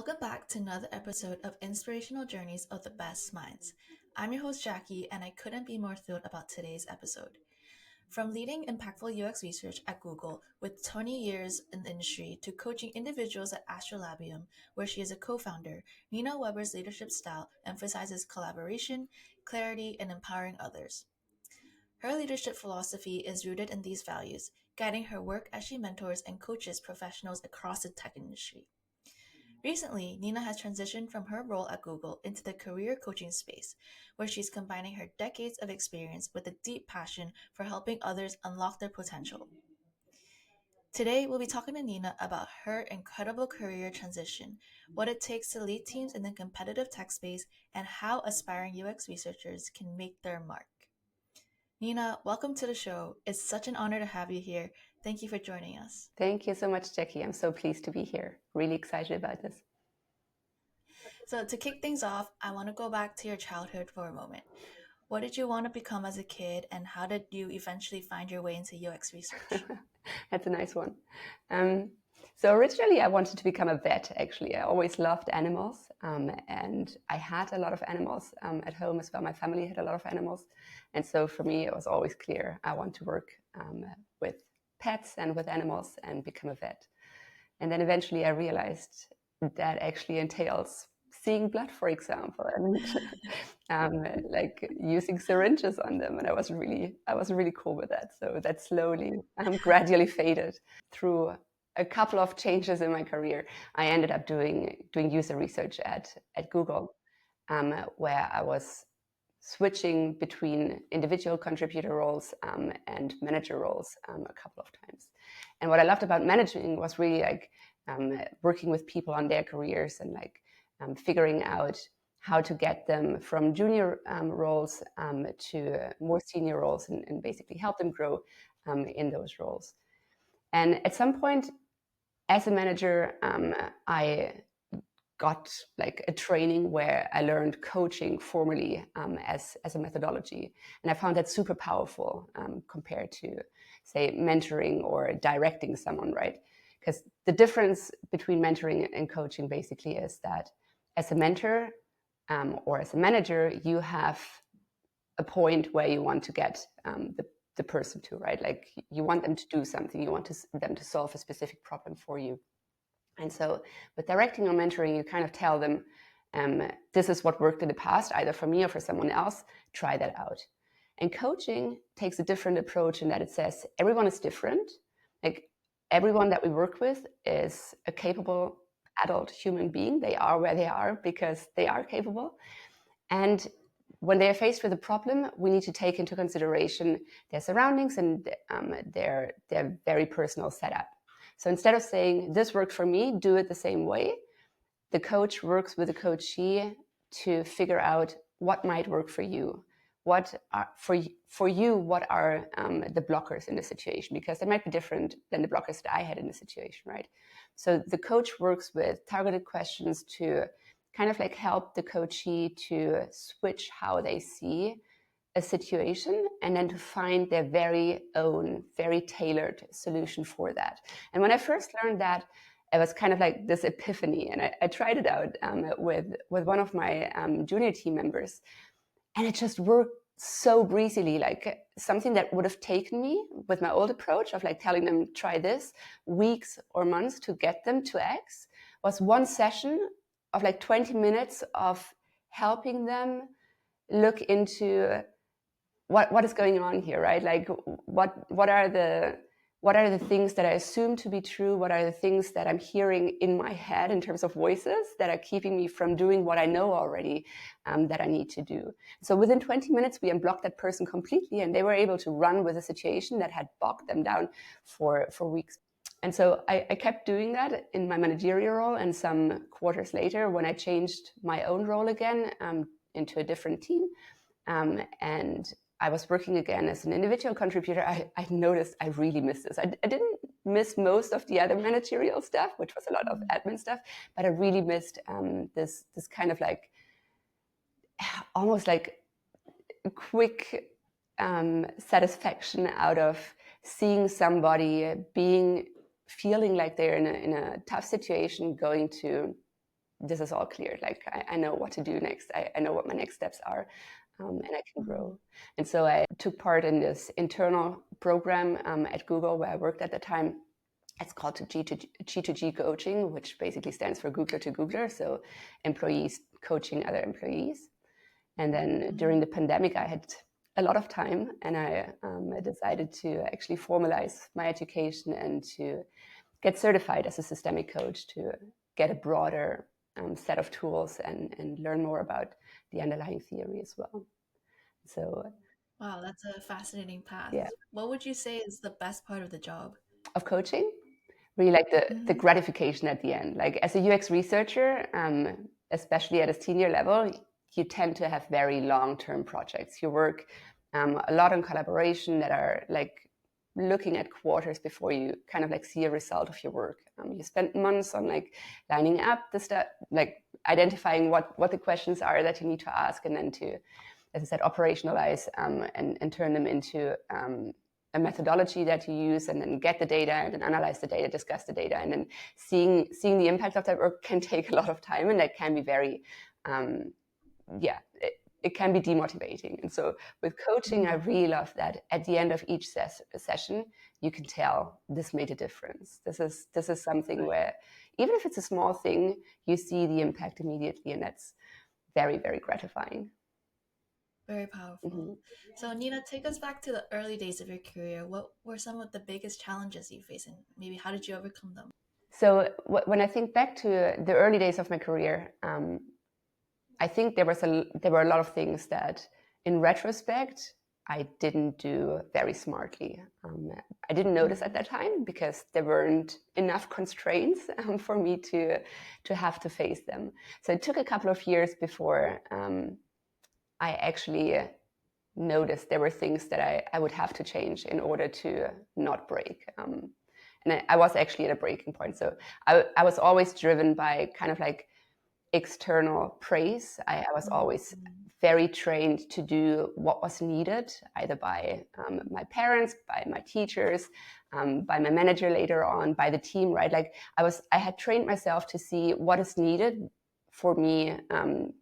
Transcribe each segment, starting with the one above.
Welcome back to another episode of Inspirational Journeys of the Best Minds. I'm your host, Jackie, and I couldn't be more thrilled about today's episode. From leading impactful UX research at Google with 20 years in the industry to coaching individuals at Astrolabium, where she is a co-founder, Nina Weber's leadership style emphasizes collaboration, clarity, and empowering others. Her leadership philosophy is rooted in these values, guiding her work as she mentors and coaches professionals across the tech industry. Recently, Nina has transitioned from her role at Google into the career coaching space, where she's combining her decades of experience with a deep passion for helping others unlock their potential. Today, we'll be talking to Nina about her incredible career transition, what it takes to lead teams in the competitive tech space, and how aspiring UX researchers can make their mark. Nina, welcome to the show. It's such an honor to have you here. Thank you for joining us. Thank you so much, Jackie. I'm so pleased to be here. Really excited about this. So to kick things off, I want to go back to your childhood for a moment. What did you want to become as a kid, and how did you eventually find your way into UX research? That's a nice one. So originally I wanted to become a vet, actually. I always loved animals, and I had a lot of animals at home as well. My family had a lot of animals. And so for me, it was always clear I want to work with pets and with animals and become a vet. And then eventually I realized that actually entails seeing blood, for example, and like using syringes on them. And I wasn't really cool with that. So that slowly gradually faded through a couple of changes in my career. I ended up doing user research at Google, where I was switching between individual contributor roles and manager roles a couple of times. And what I loved about managing was really like working with people on their careers and like figuring out how to get them from junior roles to more senior roles and basically help them grow in those roles. And at some point, as a manager, I got like a training where I learned coaching formally as a methodology. And I found that super powerful compared to, say, mentoring or directing someone, right? Because the difference between mentoring and coaching basically is that as a mentor or as a manager, you have a point where you want to get the person to, right? Like you want them to do something, you want them to solve a specific problem for you. And so with directing or mentoring, you kind of tell them, this is what worked in the past, either for me or for someone else, try that out. And coaching takes a different approach in that it says everyone is different. Like everyone that we work with is a capable adult human being. They are where they are because they are capable. And when they are faced with a problem, we need to take into consideration their surroundings and their very personal setup. So instead of saying, this worked for me, do it the same way, the coach works with the coachee to figure out what might work for you. What are for you, what are the blockers in the situation? Because they might be different than the blockers that I had in the situation, right? So the coach works with targeted questions to kind of like help the coachee to switch how they see a situation and then to find their very own, very tailored solution for that. And when I first learned that, it was kind of like this epiphany. And I tried it out with one of my junior team members. And it just worked so breezily, like something that would have taken me with my old approach of like telling them, try this, weeks or months to get them to X, was one session of like 20 minutes of helping them look into what is going on here, right? Like what are the things that I assume to be true? What are the things that I'm hearing in my head in terms of voices that are keeping me from doing what I know already that I need to do? So within 20 minutes, we unblocked that person completely, and they were able to run with a situation that had bogged them down for weeks. And so I kept doing that in my managerial role. And some quarters later, when I changed my own role again into a different team, and I was working again as an individual contributor, I noticed I really missed this. I didn't miss most of the other managerial stuff, which was a lot of admin stuff, but I really missed this kind of like, almost like quick satisfaction out of seeing somebody feeling like they're in a tough situation, going to this is all clear. Like I know what to do next. I know what my next steps are, and I can grow. And so I took part in this internal program at Google where I worked at the time. It's called G2G coaching, which basically stands for Googler to Googler. So employees coaching other employees. And then during the pandemic, I had a lot of time, and I decided to actually formalize my education and to get certified as a systemic coach to get a broader set of tools and learn more about the underlying theory as well. So, Wow, that's a fascinating path. yeah, What would you say is the best part of the job? of coaching, really like the gratification at the end. Like as a UX researcher, especially at a senior level, you tend to have very long-term projects. You work a lot on collaboration that are like looking at quarters before you kind of like see a result of your work. You spend months on like lining up the stuff, like identifying what the questions are that you need to ask, and then to, as I said, operationalize and turn them into a methodology that you use, and then get the data and then analyze the data, discuss the data, and then seeing the impact of that work can take a lot of time, and that can be very it can be demotivating. And so with coaching, I really love that at the end of each session, you can tell this made a difference. This is something where even if it's a small thing, you see the impact immediately, and that's very, very gratifying. Very powerful. So Nina, take us back to the early days of your career. What were some of the biggest challenges you faced, and maybe how did you overcome them? So when I think back to the early days of my career, I think there were a lot of things that, in retrospect, I didn't do very smartly. I didn't notice at that time because there weren't enough constraints for me to have to face them. So it took a couple of years before I actually noticed there were things that I would have to change in order to not break. And I was actually at a breaking point. So I was always driven by kind of like external praise. I was always very trained to do what was needed, either by my parents, by my teachers, by my manager later on, by the team, right? Like I had trained myself to see what is needed for me,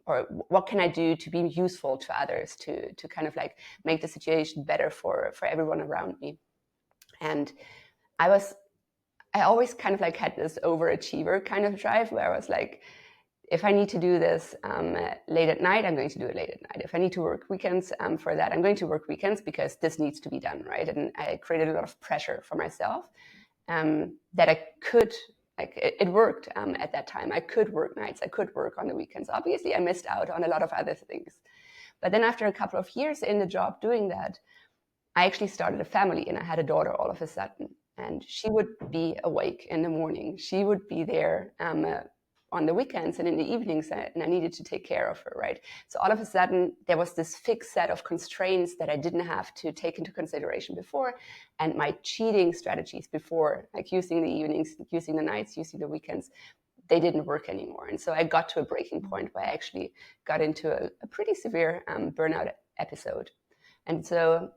or what can I do to be useful to others, to kind of like make the situation better for everyone around me. And I always kind of like had this overachiever kind of drive where I was like, if I need to do this late at night, I'm going to do it late at night. If I need to work weekends for that, I'm going to work weekends because this needs to be done, right? And I created a lot of pressure for myself that I could, like it worked at that time. I could work nights, I could work on the weekends. Obviously, I missed out on a lot of other things. But then after a couple of years in the job doing that, I actually started a family, and I had a daughter all of a sudden. And she would be awake in the morning. She would be there on the weekends and in the evenings, and I needed to take care of her, right? So all of a sudden, there was this fixed set of constraints that I didn't have to take into consideration before. And my cheating strategies before, like using the evenings, using the nights, using the weekends, they didn't work anymore. And so I got to a breaking point where I actually got into a pretty severe burnout episode. And so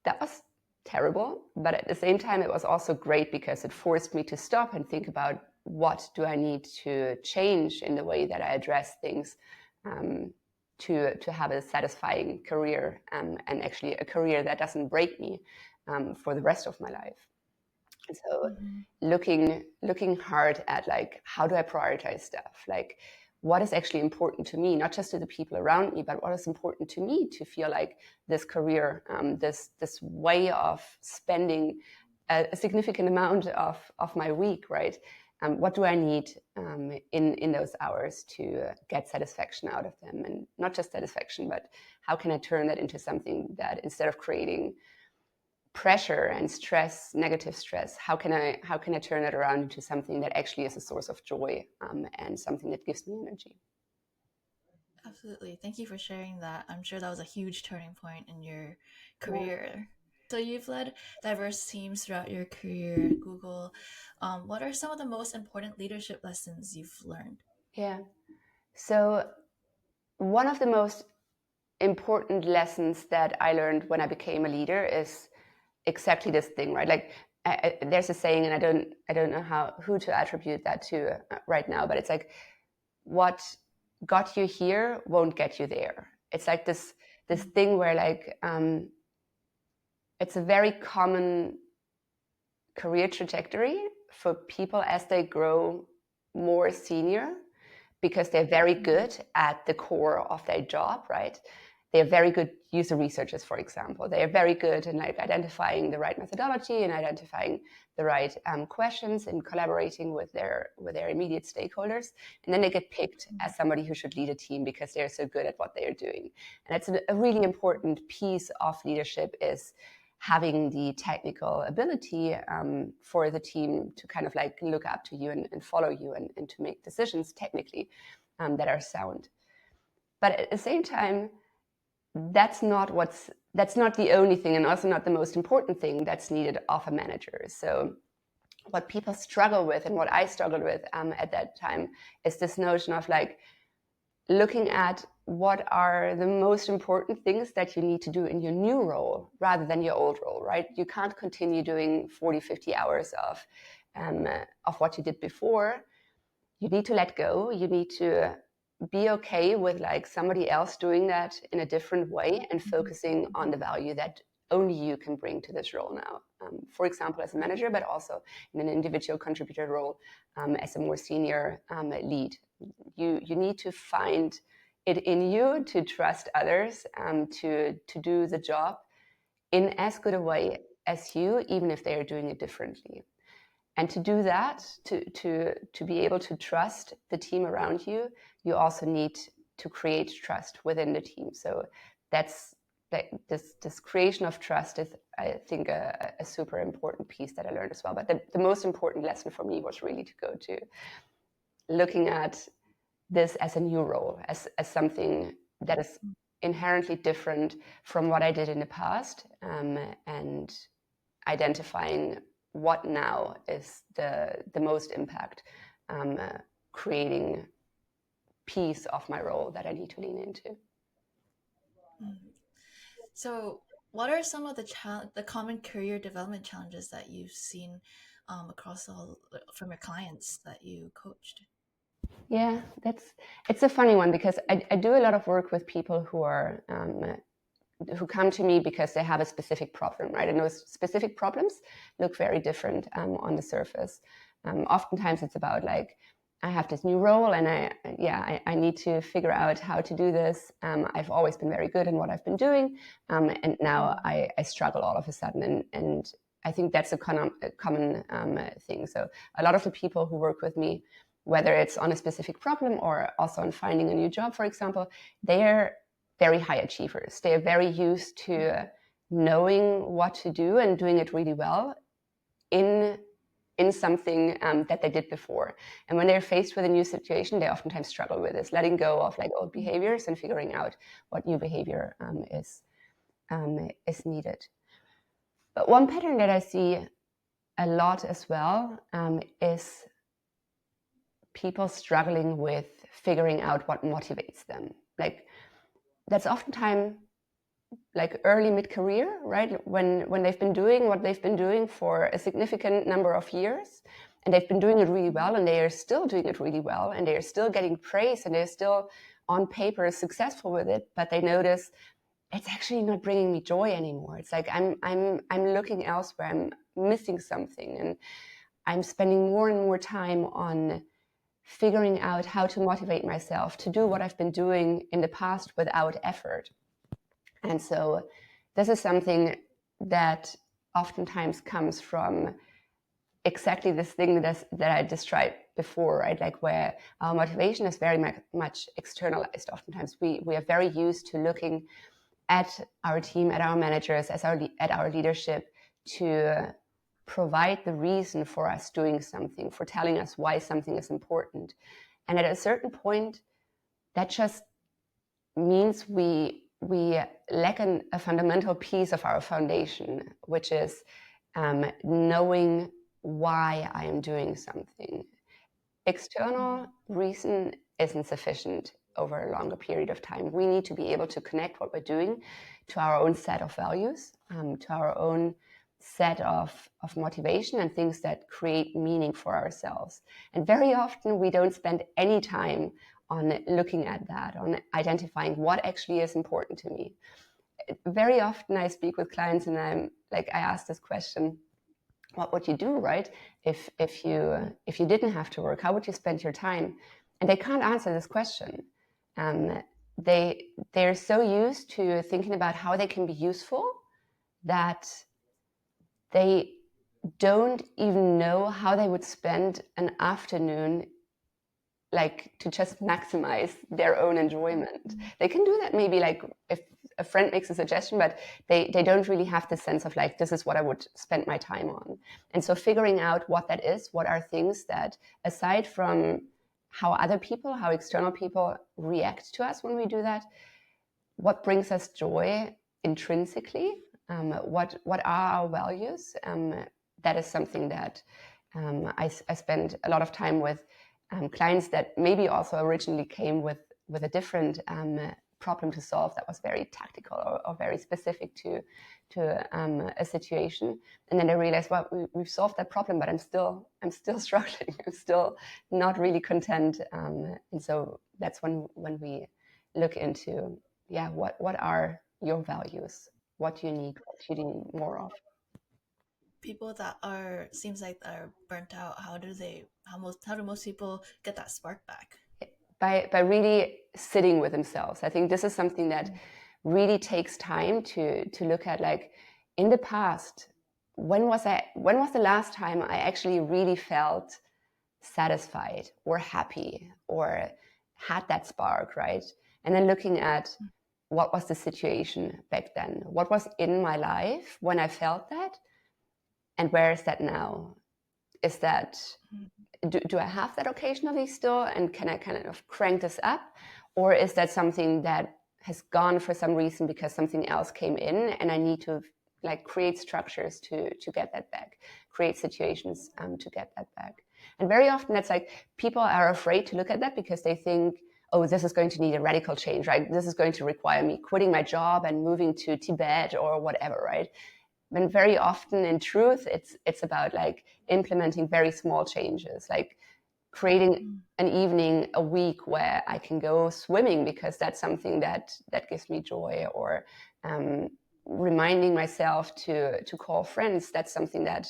that was terrible, but at the same time, it was also great because it forced me to stop and think about what do I need to change in the way that I address things to have a satisfying career and actually a career that doesn't break me for the rest of my life. And so looking hard at like, how do I prioritize stuff? Like, what is actually important to me, not just to the people around me, but what is important to me to feel like this career, this way of spending a significant amount of my week, right? What do I need in those hours to get satisfaction out of them? And not just satisfaction, but how can I turn that into something that, instead of creating pressure and stress, negative stress, how can I turn it around into something that actually is a source of joy and something that gives me energy? Absolutely. Thank you for sharing that. I'm sure that was a huge turning point in your career. Yeah. So you've led diverse teams throughout your career at Google. What are some of the most important leadership lessons you've learned? Yeah. So one of the most important lessons that I learned when I became a leader is exactly this thing, right? Like there's a saying, and I don't know who to attribute that to right now, but it's like, what got you here won't get you there. It's like this thing where like it's a very common career trajectory for people as they grow more senior, because they're very good at the core of their job, right? They're very good user researchers, for example. They are very good in like identifying the right methodology and identifying the right questions and collaborating with their immediate stakeholders. And then they get picked as somebody who should lead a team because they're so good at what they are doing. And it's a really important piece of leadership, is having the technical ability for the team to kind of like look up to you and follow you and to make decisions technically that are sound. But at the same time, that's not the only thing, and also not the most important thing that's needed of a manager. So what people struggle with, and what I struggled with at that time, is this notion of like looking at what are the most important things that you need to do in your new role rather than your old role, right? You can't continue doing 40, 50 hours of what you did before. You need to let go. You need to be okay with like somebody else doing that in a different way and focusing on the value that only you can bring to this role now. For example, as a manager, but also in an individual contributor role as a more senior lead. You need to find it in you to trust others, to do the job in as good a way as you, even if they are doing it differently. And to do that, to be able to trust the team around you, you also need to create trust within the team. So this creation of trust is, I think, a super important piece that I learned as well. But the most important lesson for me was really to go to looking at this as a new role, as something that is inherently different from what I did in the past, and identifying what now is the most impact creating piece of my role that I need to lean into. So what are some of the common career development challenges that you've seen across from your clients that you coached? Yeah, it's a funny one, because I do a lot of work with people who are who come to me because they have a specific problem, right? And those specific problems look very different on the surface. Oftentimes it's about like, I have this new role and I need to figure out how to do this. I've always been very good in what I've been doing. And now I struggle all of a sudden. And I think that's a common thing. So a lot of the people who work with me, whether it's on a specific problem or also on finding a new job, for example, they're very high achievers. They are very used to knowing what to do and doing it really well in something that they did before. And when they're faced with a new situation, they oftentimes struggle with this, letting go of like old behaviors and figuring out what new behavior is needed. But one pattern that I see a lot as well is people struggling with figuring out what motivates them. Like, that's oftentimes like early mid-career, right? When they've been doing what they've been doing for a significant number of years, and they've been doing it really well, and they are still doing it really well, and they are still getting praise, and they're still on paper successful with it, but they notice it's actually not bringing me joy anymore. It's like I'm looking elsewhere, I'm missing something, and I'm spending more and more time on figuring out how to motivate myself to do what I've been doing in the past without effort. And so this is something that oftentimes comes from exactly this thing that I described before, right? Like where our motivation is very much externalized. Oftentimes we are very used to looking at our team, at our managers, at our leadership to provide the reason for us doing something, for telling us why something is important. And at a certain point, that just means we lack a fundamental piece of our foundation, which is knowing why I am doing something. External reason isn't sufficient over a longer period of time. We need to be able to connect what we're doing to our own set of values, to our own set of motivation and things that create meaning for ourselves. And very often we don't spend any time on looking at that, on identifying what actually is important to me. Very often I speak with clients and I ask this question, what would you do, right? If you didn't have to work, how would you spend your time? And they can't answer this question. They're so used to thinking about how they can be useful that they don't even know how they would spend an afternoon to just maximize their own enjoyment. They can do that maybe if a friend makes a suggestion, but they don't really have the sense of this is what I would spend my time on. And so figuring out what that is, what are things that, aside from how other people, how external people react to us when we do that, what brings us joy intrinsically, what are our values, that is something that I spend a lot of time with clients that maybe also originally came with a different problem to solve that was very tactical or very specific to a situation, and then they realize, well, we've solved that problem, but I'm still struggling. I'm still not really content, and so that's when we look into what are your values, what do you need more of. People that seems like are burnt out, how do most people get that spark back? By really sitting with themselves. I think this is something that really takes time to look at. In the past, when was the last time I actually really felt satisfied or happy or had that spark, right? And then looking at what was the situation back then, what was in my life when I felt that, and where is that now? Is that do I have that occasionally still, and can I kind of crank this up, or is that something that has gone for some reason because something else came in, and I need to create structures to get that back, create situations to get that back. And very often it's people are afraid to look at that because they think, oh, this is going to need a radical change, right? This is going to require me quitting my job and moving to Tibet or whatever, right? When very often, in truth, it's about implementing very small changes, creating an evening a week where I can go swimming because that's something that gives me joy, or reminding myself to call friends. That's something that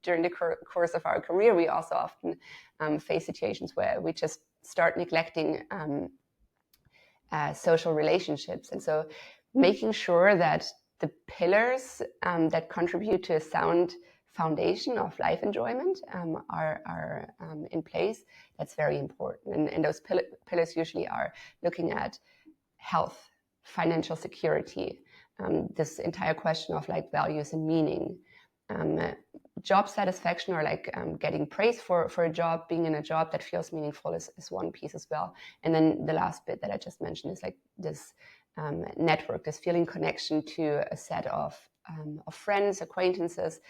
during the course of our career, we also often face situations where we just start neglecting social relationships. And so making sure that the pillars that contribute to a sound foundation of life enjoyment are in place, that's very important. And those pillars usually are looking at health, financial security, this entire question of values and meaning, job satisfaction, or getting praise for a job, being in a job that feels meaningful is one piece as well. And then the last bit that I just mentioned is this network, this feeling connection to a set of friends, acquaintances,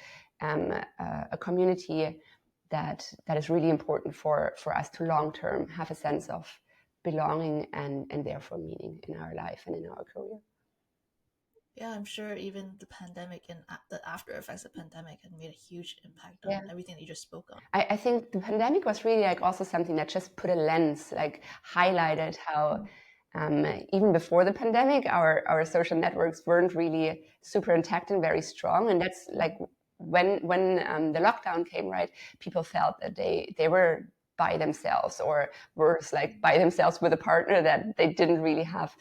a community that is really important for us to long-term have a sense of belonging and therefore meaning in our life and in our career. Yeah, I'm sure even the pandemic and the after effects of the pandemic had made a huge impact on everything that you just spoke on. I think the pandemic was really also something that just put a lens, highlighted how even before the pandemic, our social networks weren't really super intact and very strong. And that's when the lockdown came, right? People felt that they were by themselves, or worse, by themselves with a partner that they didn't really have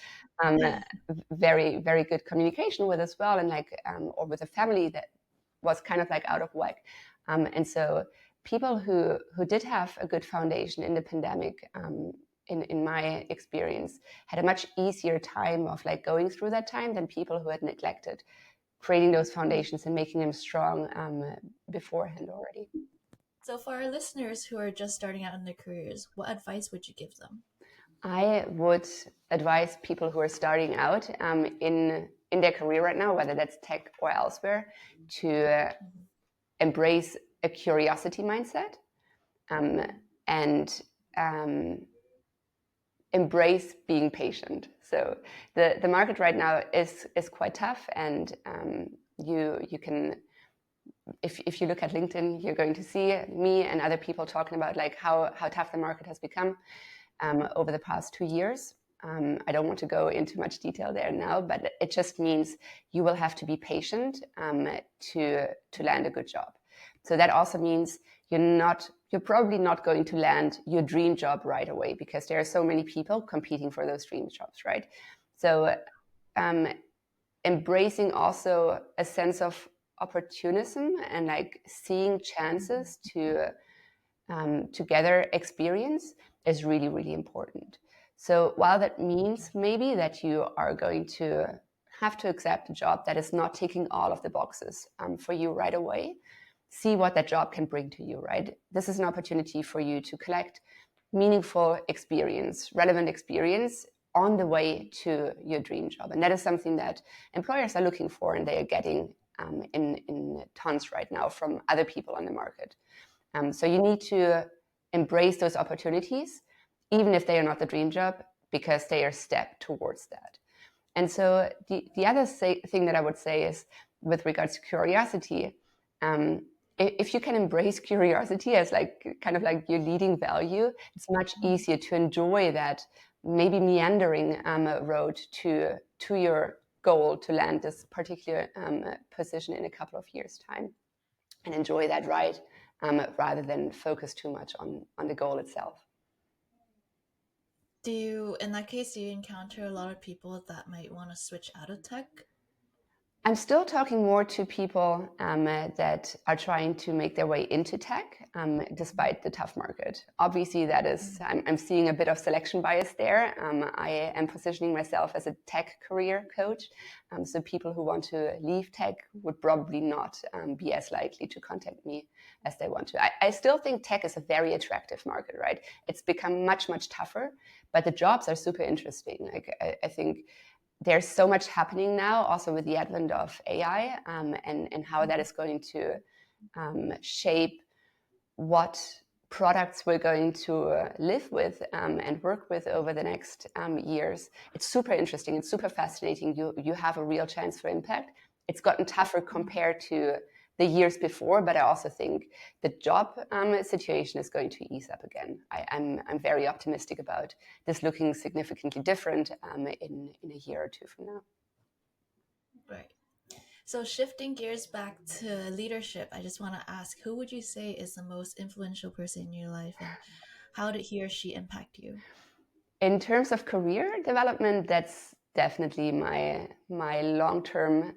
very, very good communication with as well, and or with a family that was kind of out of whack. And so people who did have a good foundation in the pandemic, in my experience, had a much easier time of going through that time than people who had neglected creating those foundations and making them strong beforehand already. So for our listeners who are just starting out in their careers, what advice would you give them? I would advise people who are starting out in their career right now, whether that's tech or elsewhere, to embrace a curiosity mindset and embrace being patient. So the market right now is quite tough, and you can, if you look at LinkedIn, you're going to see me and other people talking about how tough the market has become. over the past 2 years. I don't want to go into much detail there now, but it just means you will have to be patient to land a good job. So that also means you're probably not going to land your dream job right away, because there are so many people competing for those dream jobs, right? So embracing also a sense of opportunism and like seeing chances to gather experience is really, really important. So while that means maybe that you are going to have to accept a job that is not ticking all of the boxes for you right away, see what that job can bring to you, right? This is an opportunity for you to collect meaningful experience, relevant experience on the way to your dream job. And that is something that employers are looking for, and they are getting in tons right now from other people on the market. So you need to embrace those opportunities, even if they are not the dream job, because they are a step towards that. And so the other thing that I would say is, with regards to curiosity, if you can embrace curiosity as like kind of like your leading value, it's much easier to enjoy that maybe meandering road to your goal to land this particular position in a couple of years' time, and enjoy that ride rather than focus too much on the goal itself. In that case, do you encounter a lot of people that might want to switch out of tech? I'm still talking more to people that are trying to make their way into tech, despite the tough market. Obviously, that is, I'm seeing a bit of selection bias there. I am positioning myself as a tech career coach. So people who want to leave tech would probably not be as likely to contact me as they want to. I still think tech is a very attractive market, right? It's become much, much tougher, but the jobs are super interesting. Like I think there's so much happening now, also with the advent of AI, and how that is going to shape what products we're going to live with and work with over the next years. It's super interesting. It's super fascinating. You have a real chance for impact. It's gotten tougher compared to the years before, but I also think the job situation is going to ease up again. I'm very optimistic about this looking significantly different in a year or two from now. Right. So shifting gears back to leadership, I just want to ask, who would you say is the most influential person in your life, and how did he or she impact you? In terms of career development, that's definitely my long-term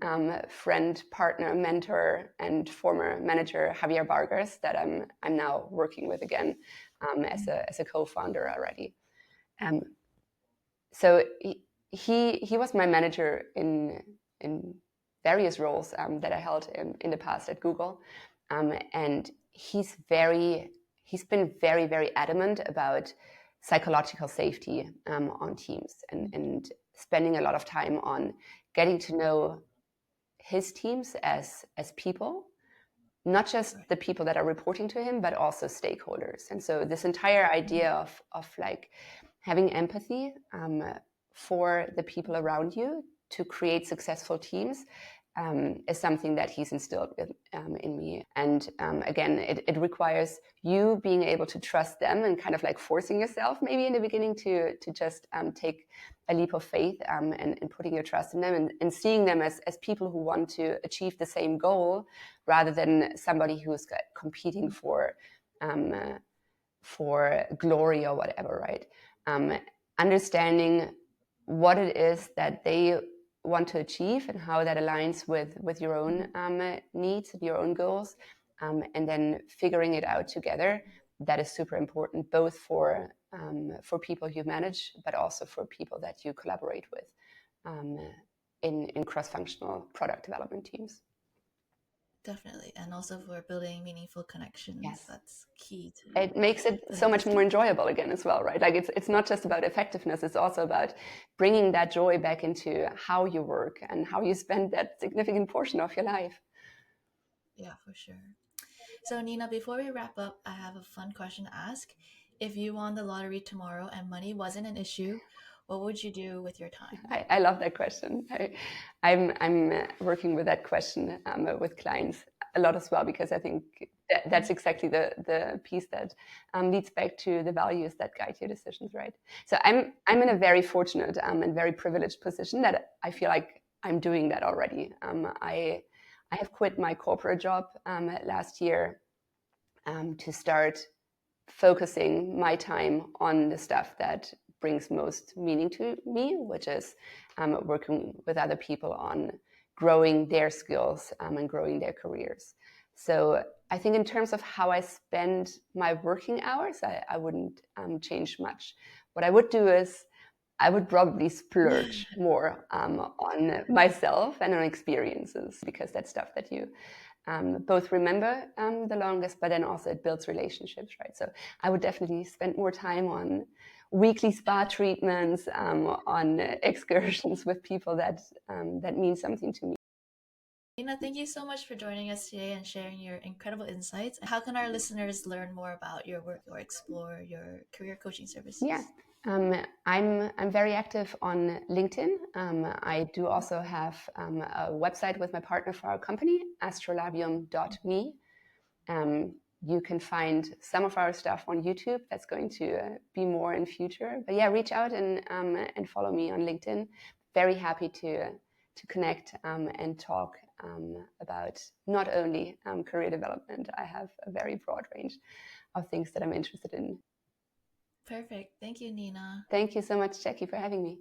friend, partner, mentor, and former manager, Javier Vargas, that I'm now working with again as a co-founder already. So he was my manager in various roles that I held in the past at Google, and he's been very, very adamant about psychological safety on teams, and spending a lot of time on getting to know his teams as people, not just the people that are reporting to him, but also stakeholders. And so this entire idea of like having empathy for the people around you to create successful teams is something that he's instilled in me. And again, it requires you being able to trust them, and kind of like forcing yourself maybe in the beginning to just take a leap of faith and putting your trust in them, and seeing them as people who want to achieve the same goal, rather than somebody who's competing for glory or whatever, right? Understanding what it is that they want to achieve and how that aligns with your own needs, your own goals, and then figuring it out together. That is super important, both for people you manage, but also for people that you collaborate with in cross-functional product development teams. Definitely. And also for building meaningful connections. Yes. That's key to it makes it so much more enjoyable again as well, right? Like it's not just about effectiveness, it's also about bringing that joy back into how you work and how you spend that significant portion of your life. Yeah, for sure. So Nina, before we wrap up, I have a fun question to ask. If you won the lottery tomorrow and money wasn't an issue, what would you do with your time? I love that question. I'm working with that question with clients. a lot as well, because I think that's exactly the piece that leads back to the values that guide your decisions, right? So I'm in a very fortunate and very privileged position that I feel like I'm doing that already. I have quit my corporate job last year to start focusing my time on the stuff that brings most meaning to me, which is working with other people on growing their skills and growing their careers. So I think in terms of how I spend my working hours, I wouldn't change much. What I would do is I would probably splurge more on myself and on experiences, because that's stuff that you both remember the longest, but then also it builds relationships, right? So I would definitely spend more time on weekly spa treatments, on excursions with people that mean something to me. Nina, thank you so much for joining us today and sharing your incredible insights. How can our listeners learn more about your work or explore your career coaching services? Yeah, I'm very active on LinkedIn. I do also have a website with my partner for our company, Astrolabium.me. You can find some of our stuff on YouTube. That's going to be more in future. But yeah, reach out and follow me on LinkedIn. Very happy to connect and talk about not only career development. I have a very broad range of things that I'm interested in. Perfect. Thank you, Nina. Thank you so much, Jackie, for having me.